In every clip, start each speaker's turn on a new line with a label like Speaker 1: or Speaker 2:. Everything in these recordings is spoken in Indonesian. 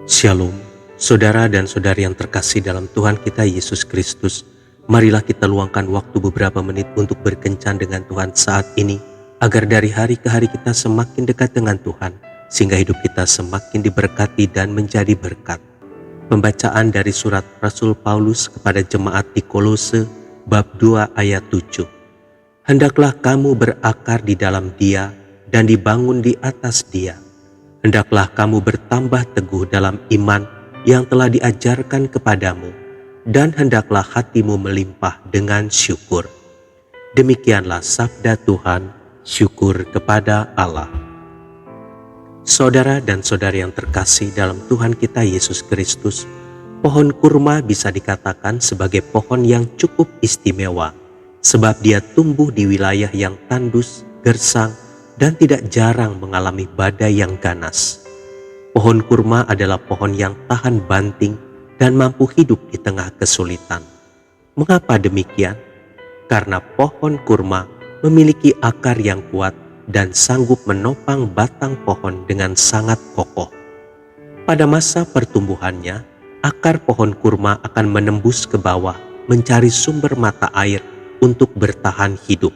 Speaker 1: Shalom, saudara dan saudari yang terkasih dalam Tuhan kita Yesus Kristus. Marilah kita luangkan waktu beberapa menit untuk berkencan dengan Tuhan saat ini, agar dari hari ke hari kita semakin dekat dengan Tuhan, sehingga hidup kita semakin diberkati dan menjadi berkat. Pembacaan dari surat Rasul Paulus kepada jemaat di Kolose, bab 2 ayat 7. Hendaklah kamu berakar di dalam Dia dan dibangun di atas Dia. Hendaklah kamu bertambah teguh dalam iman yang telah diajarkan kepadamu, dan hendaklah hatimu melimpah dengan syukur. Demikianlah sabda Tuhan, syukur kepada Allah. Saudara dan saudari yang terkasih dalam Tuhan kita Yesus Kristus, pohon kurma bisa dikatakan sebagai pohon yang cukup istimewa, sebab dia tumbuh di wilayah yang tandus, gersang, dan tidak jarang mengalami badai yang ganas. Pohon kurma adalah pohon yang tahan banting dan mampu hidup di tengah kesulitan. Mengapa demikian? Karena pohon kurma memiliki akar yang kuat dan sanggup menopang batang pohon dengan sangat kokoh. Pada masa pertumbuhannya, akar pohon kurma akan menembus ke bawah mencari sumber mata air untuk bertahan hidup.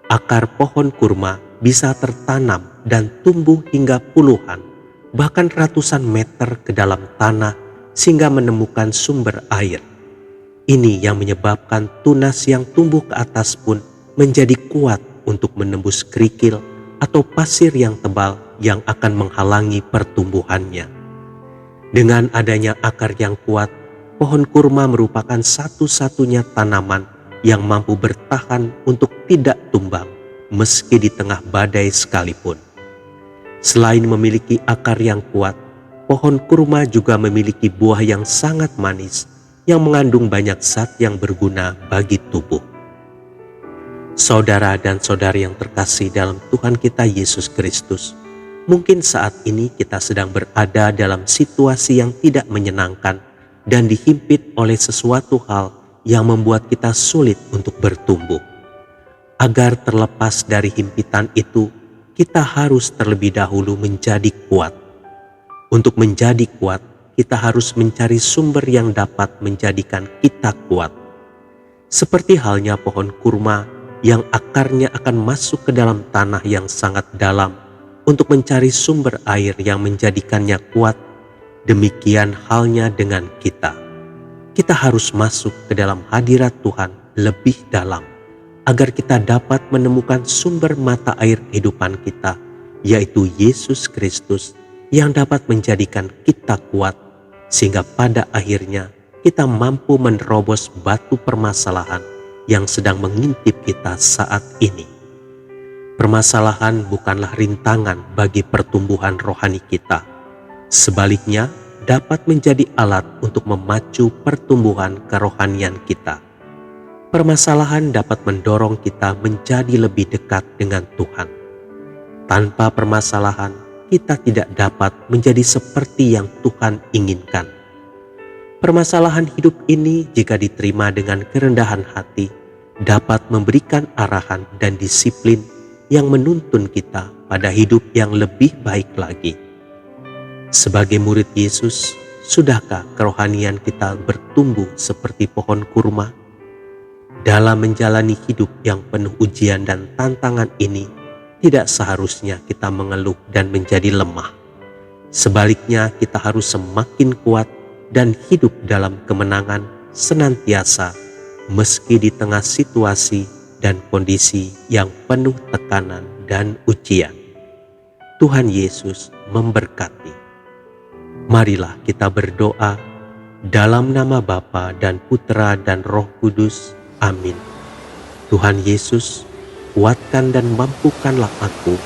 Speaker 1: Akar pohon kurma bisa tertanam dan tumbuh hingga puluhan, bahkan ratusan meter ke dalam tanah sehingga menemukan sumber air. Ini yang menyebabkan tunas yang tumbuh ke atas pun menjadi kuat untuk menembus kerikil atau pasir yang tebal yang akan menghalangi pertumbuhannya. Dengan adanya akar yang kuat, pohon kurma merupakan satu-satunya tanaman yang mampu bertahan untuk tidak tumbang meski di tengah badai sekalipun. Selain memiliki akar yang kuat, pohon kurma juga memiliki buah yang sangat manis yang mengandung banyak zat yang berguna bagi tubuh. Saudara dan saudari yang terkasih dalam Tuhan kita Yesus Kristus, mungkin saat ini kita sedang berada dalam situasi yang tidak menyenangkan dan dihimpit oleh sesuatu hal yang membuat kita sulit untuk bertumbuh. Agar terlepas dari himpitan itu, kita harus terlebih dahulu menjadi kuat. Untuk menjadi kuat, kita harus mencari sumber yang dapat menjadikan kita kuat. Seperti halnya pohon kurma yang akarnya akan masuk ke dalam tanah yang sangat dalam untuk mencari sumber air yang menjadikannya kuat, demikian halnya dengan kita. Kita harus masuk ke dalam hadirat Tuhan lebih dalam, agar kita dapat menemukan sumber mata air kehidupan kita, yaitu Yesus Kristus, yang dapat menjadikan kita kuat, sehingga pada akhirnya kita mampu menerobos batu permasalahan yang sedang mengintip kita saat ini. Permasalahan bukanlah rintangan bagi pertumbuhan rohani kita. Sebaliknya, dapat menjadi alat untuk memacu pertumbuhan kerohanian kita. Permasalahan dapat mendorong kita menjadi lebih dekat dengan Tuhan. Tanpa permasalahan, kita tidak dapat menjadi seperti yang Tuhan inginkan. Permasalahan hidup ini, jika diterima dengan kerendahan hati, dapat memberikan arahan dan disiplin yang menuntun kita pada hidup yang lebih baik lagi. Sebagai murid Yesus, sudahkah kerohanian kita bertumbuh seperti pohon kurma? Dalam menjalani hidup yang penuh ujian dan tantangan ini, tidak seharusnya kita mengeluh dan menjadi lemah. Sebaliknya, kita harus semakin kuat dan hidup dalam kemenangan senantiasa, meski di tengah situasi dan kondisi yang penuh tekanan dan ujian. Tuhan Yesus memberkati. Marilah kita berdoa dalam nama Bapa dan Putra dan Roh Kudus. Amin. Tuhan Yesus, kuatkan dan mampukanlah aku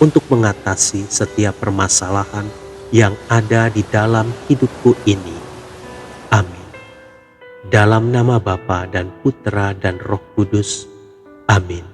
Speaker 1: untuk mengatasi setiap permasalahan yang ada di dalam hidupku ini. Amin. Dalam nama Bapa dan Putra dan Roh Kudus. Amin.